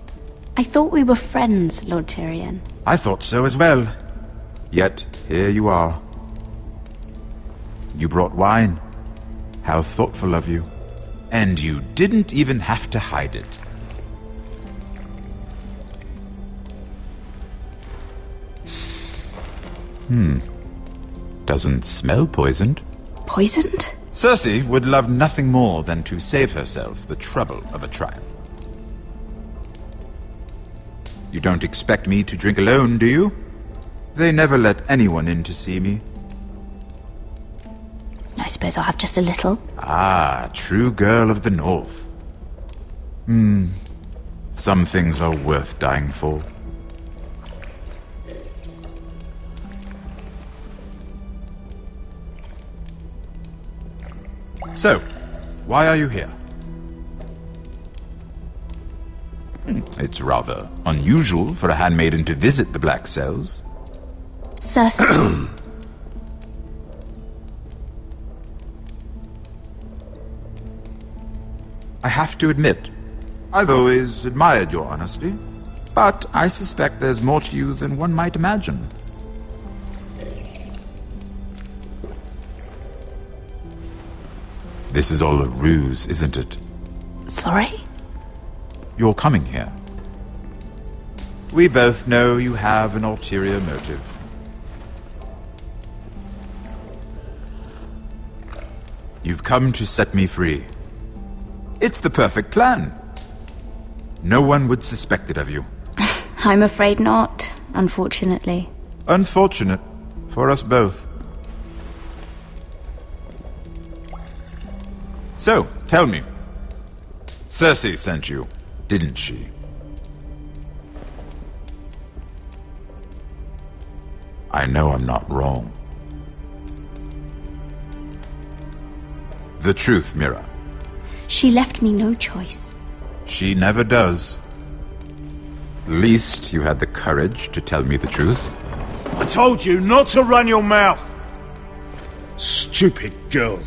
I thought we were friends, Lord Tyrion. I thought so as well. Yet, here you are. You brought wine. How thoughtful of you. And you didn't even have to hide it. Doesn't smell poisoned. Poisoned? Cersei would love nothing more than to save herself the trouble of a trial. You don't expect me to drink alone, do you? They never let anyone in to see me. I suppose I'll have just a little. Ah, true girl of the North. Some things are worth dying for. So, why are you here? It's rather unusual for a handmaiden to visit the Black Cells. Cersei. I have to admit, I've always admired your honesty, but I suspect there's more to you than one might imagine. This is all a ruse, isn't it? Sorry? You're coming here. We both know you have an ulterior motive. You've come to set me free. It's the perfect plan. No one would suspect it of you. I'm afraid not, unfortunately. Unfortunate for us both. So, tell me. Cersei sent you, didn't she? I know I'm not wrong. The truth, Mira. She left me no choice. She never does. At least you had the courage to tell me the truth. I told you not to run your mouth! Stupid girl.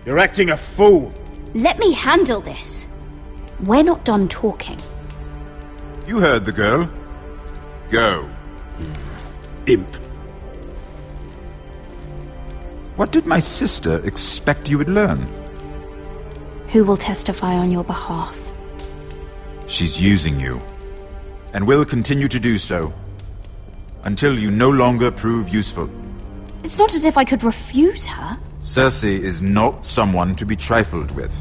You're acting a fool. Let me handle this. We're not done talking. You heard the girl. Go. Imp. What did my sister expect you would learn? Who will testify on your behalf? She's using you, and will continue to do so, until you no longer prove useful. It's not as if I could refuse her. Cersei is not someone to be trifled with.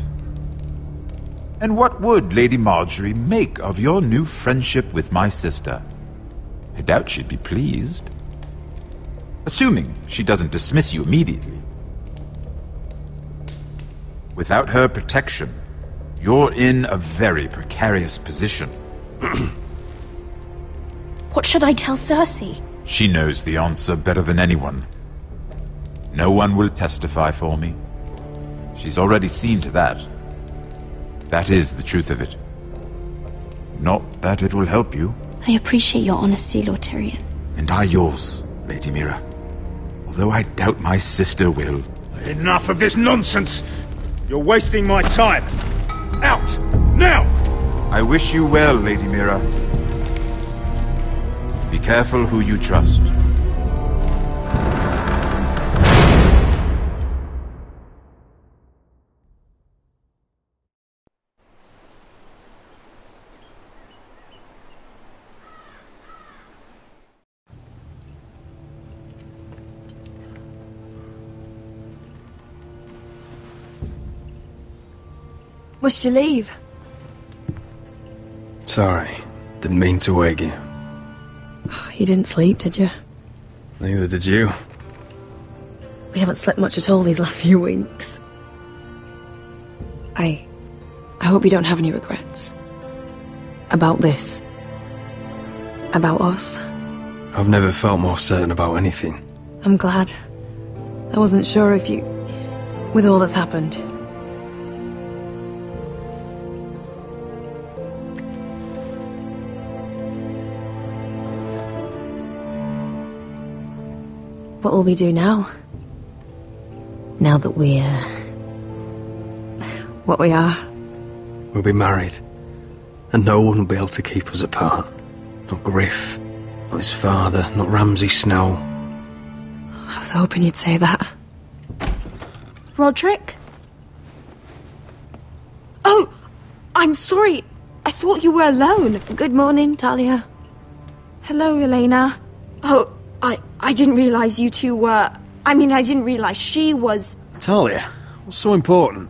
And what would Lady Marjorie make of your new friendship with my sister? I doubt she'd be pleased. Assuming she doesn't dismiss you immediately. Without her protection, you're in a very precarious position. What should I tell Cersei? She knows the answer better than anyone. No one will testify for me. She's already seen to that. That is the truth of it. Not that it will help you. I appreciate your honesty, Lord Tyrion. And I yours, Lady Mira. Although I doubt my sister will. Enough of this nonsense! You're wasting my time! Out! Now! I wish you well, Lady Mira. Be careful who you trust. Must you leave? Sorry, didn't mean to wake you. You didn't sleep, did you? Neither did you. We haven't slept much at all these last few weeks. I hope you don't have any regrets. About this. About us. I've never felt more certain about anything. I'm glad. I wasn't sure if you... with all that's happened. What will we do now? Now that we're... what we are? We'll be married. And no one will be able to keep us apart. Not Griff, not his father, not Ramsay Snow. I was hoping you'd say that. Roderick? Oh! I'm sorry. I thought you were alone. Good morning, Talia. Hello, Elena. Oh, I didn't realize you two were... I mean, I didn't realize she was... Talia, what's so important?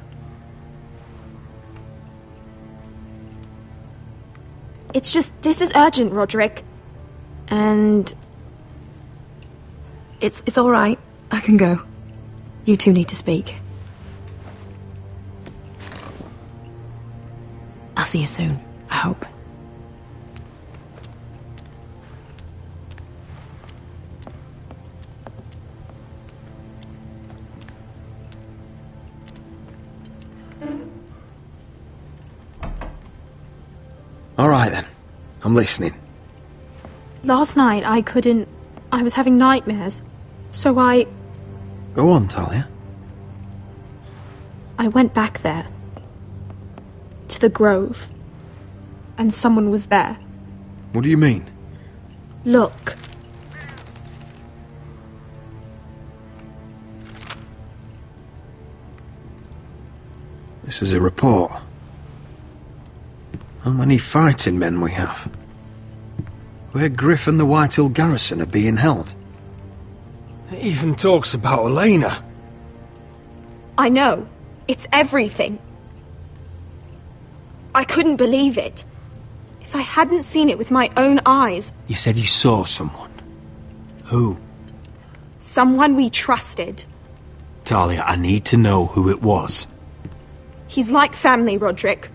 It's just, this is urgent, Roderick. And... It's all right. I can go. You two need to speak. I'll see you soon, I hope. All right, then. I'm listening. Last night, I was having nightmares. So I Go on, Talia. went back there. To the grove. And someone was there. What do you mean? Look. This is a report. How many fighting men we have? Where Griff and the Whitehill garrison are being held. It even talks about Elena. I know. It's everything. I couldn't believe it. If I hadn't seen it with my own eyes... You said you saw someone. Who? Someone we trusted. Talia, I need to know who it was. He's like family, Roderick.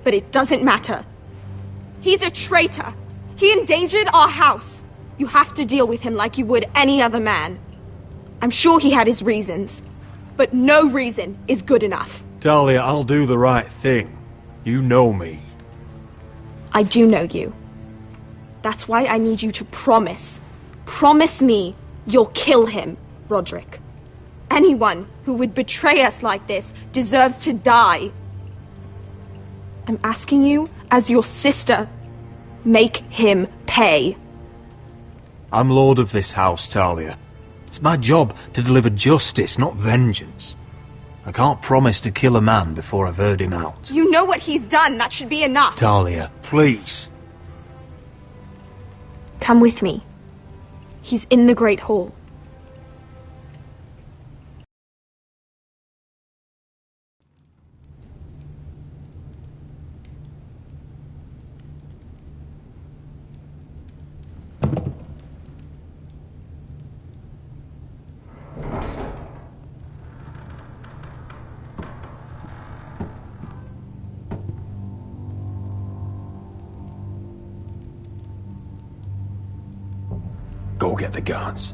But it doesn't matter. He's a traitor. He endangered our house. You have to deal with him like you would any other man. I'm sure he had his reasons, but no reason is good enough. Talia, I'll do the right thing. You know me. I do know you. That's why I need you to promise. Promise me you'll kill him, Roderick. Anyone who would betray us like this deserves to die. I'm asking you, as your sister, make him pay. I'm lord of this house, Talia. It's my job to deliver justice, not vengeance. I can't promise to kill a man before I've heard him out. You know what he's done. That should be enough. Talia, please. Come with me. He's in the Great Hall. Go get the guards.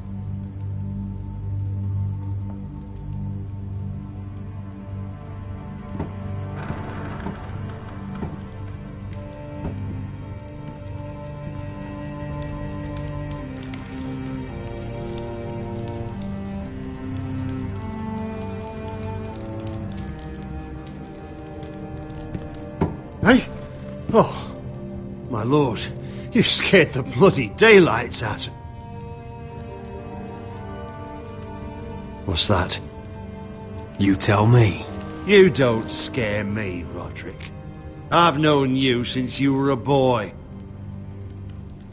Hey? Oh, my lord, you scared the bloody daylights out. What's that? You tell me. You don't scare me, Roderick. I've known you since you were a boy.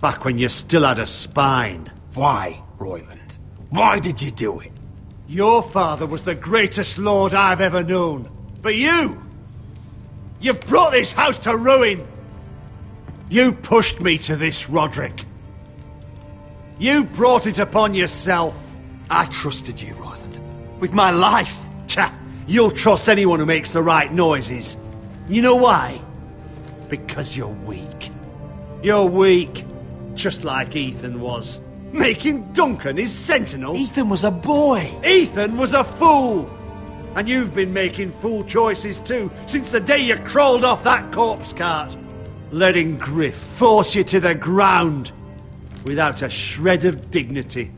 Back when you still had a spine. Why, Royland? Why did you do it? Your father was the greatest lord I've ever known. But you've brought this house to ruin. You pushed me to this, Roderick. You brought it upon yourself. I trusted you, Royland. With my life. Cha! You'll trust anyone who makes the right noises. You know why? Because you're weak. You're weak. Just like Ethan was. Making Duncan his sentinel. Ethan was a boy. Ethan was a fool. And you've been making fool choices too, since the day you crawled off that corpse cart. Letting Griff force you to the ground. Without a shred of dignity.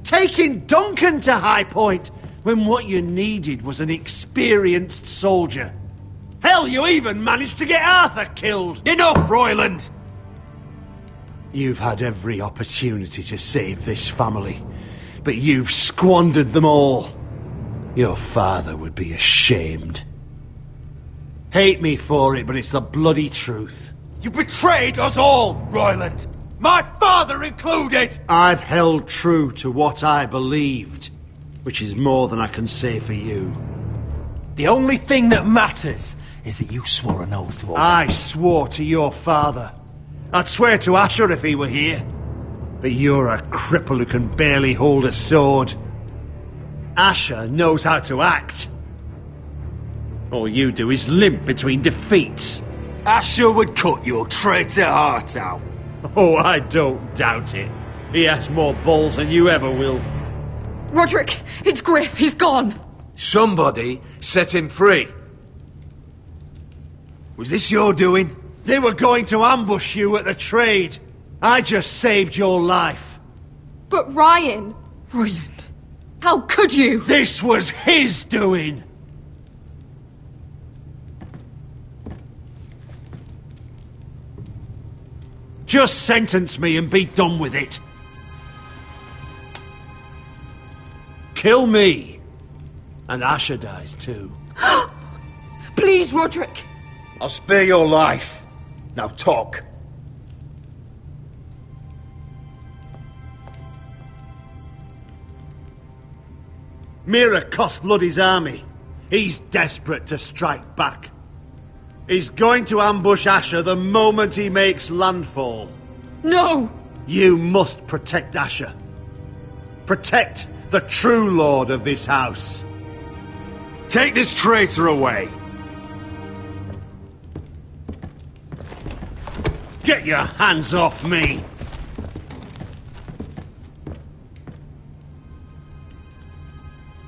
Taking Duncan to High Point when what you needed was an experienced soldier. Hell, you even managed to get Arthur killed. Enough, Royland! You've had every opportunity to save this family, but you've squandered them all. Your father would be ashamed. Hate me for it, but it's the bloody truth. You betrayed us all, Royland! My father included! I've held true to what I believed, which is more than I can say for you. The only thing that matters is that you swore an oath to obey. I swore to your father. I'd swear to Asher if he were here. But you're a cripple who can barely hold a sword. Asher knows how to act. All you do is limp between defeats. Asher would cut your traitor heart out. Oh, I don't doubt it. He has more balls than you ever will. Roderick, it's Griff. He's gone. Somebody set him free. Was this your doing? They were going to ambush you at the trade. I just saved your life. But Ryan... Royland, how could you? This was his doing. Just sentence me and be done with it. Kill me. And Asher dies too. Please, Roderick. I'll spare your life. Now talk. Mira cost Luddy's army. He's desperate to strike back. He's going to ambush Asher the moment he makes landfall. No! You must protect Asher. Protect the true lord of this house. Take this traitor away. Get your hands off me!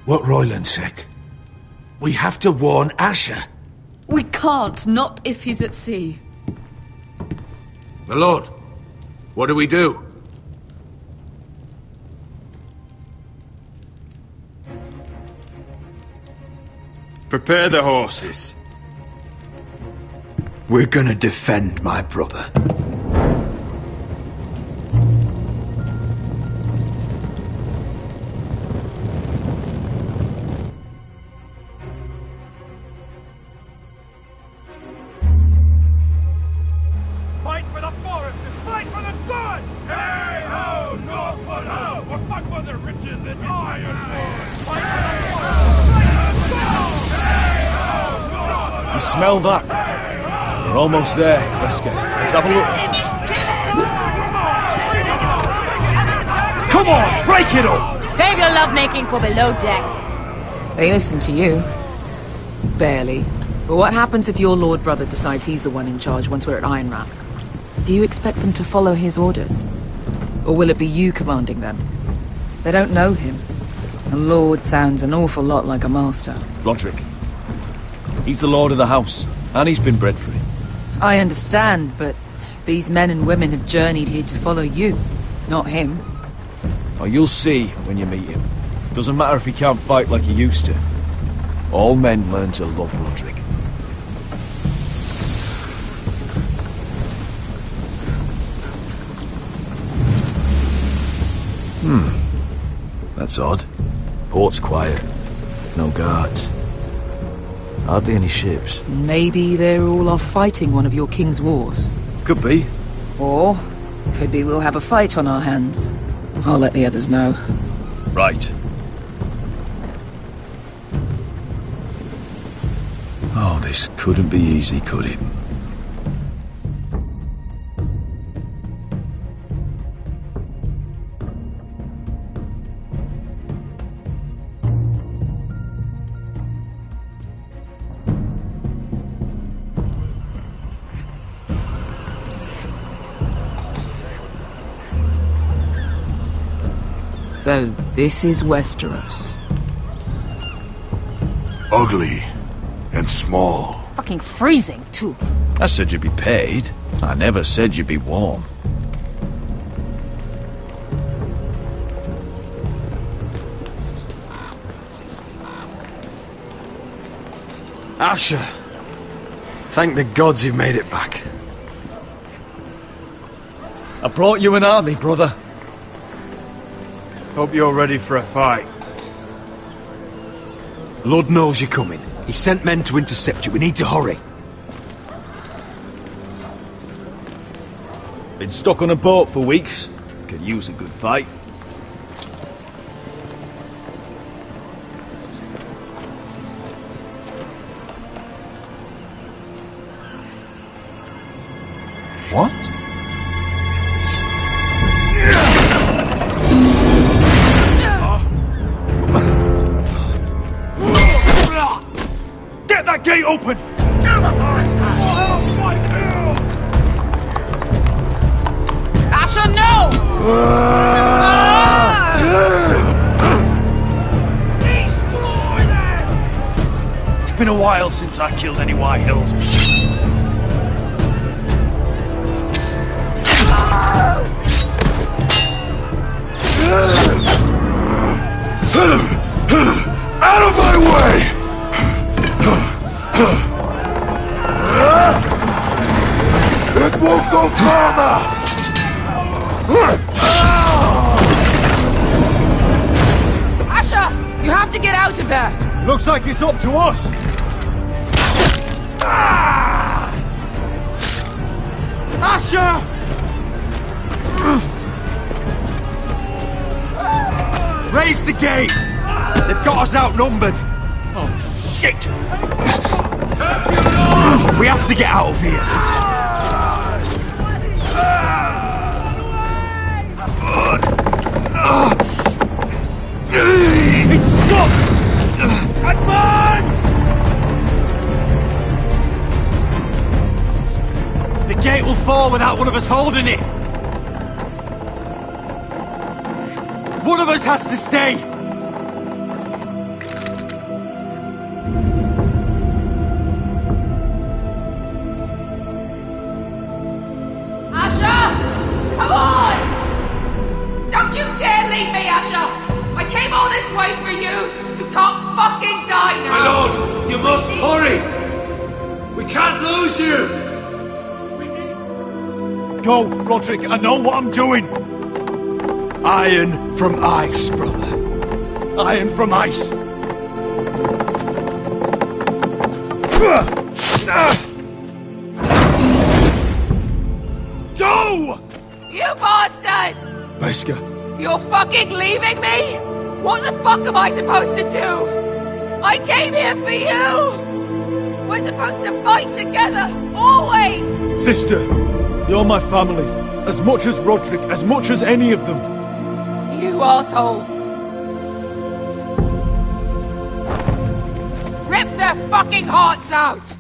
what Royland said. We have to warn Asher. We can't, not if he's at sea. My lord, what do we do? Prepare the horses. We're gonna defend my brother. Fight for the forest and fight for the sun! Hey ho, Northwood ho! Or fight for the riches and iron! Fight for the forest! Hey ho, you smell that? We're almost there, Wesker. Let's have a look. Come on, break it up! Save your lovemaking for below deck. They listen to you. Barely. But what happens if your lord brother decides he's the one in charge once we're at Ironrath? Do you expect them to follow his orders? Or will it be you commanding them? They don't know him. A lord sounds an awful lot like a master. Roderick. He's the lord of the house, and he's been bred for it. I understand, but these men and women have journeyed here to follow you, not him. Oh, you'll see when you meet him. Doesn't matter if he can't fight like he used to. All men learn to love Roderick. That's odd. Port's quiet. No guards. Hardly any ships. Maybe they're all off fighting one of your king's wars. Could be. Or could be we'll have a fight on our hands. I'll let the others know. Right. Oh, this couldn't be easy, could it? So, this is Westeros. Ugly and small. Fucking freezing, too. I said you'd be paid. I never said you'd be warm. Asher, thank the gods you've made it back. I brought you an army, brother. Hope you're ready for a fight. Lord knows you're coming. He sent men to intercept you. We need to hurry. Been stuck on a boat for weeks. Could use a good fight. What? Get that gate open! Asher, no! It's been a while since I killed any White Hills. Out of my way! It won't go further! Asher, you have to get out of there! Looks like it's up to us! Asher! Raise the gate! They've got us outnumbered! Oh, shit! We have to get out of here! It's stopped! Advance! The gate will fall without one of us holding it! One of us has to stay! You can't fucking die now! My lord, you must hurry! We can't lose you! Go, Roderick, I know what I'm doing! Iron from ice, brother. Iron from ice. Go! You bastard! Beskha. You're fucking leaving me? What the fuck am I supposed to do? I came here for you! We're supposed to fight together, always! Sister, you're my family. As much as Roderick, as much as any of them. You asshole! Rip their fucking hearts out!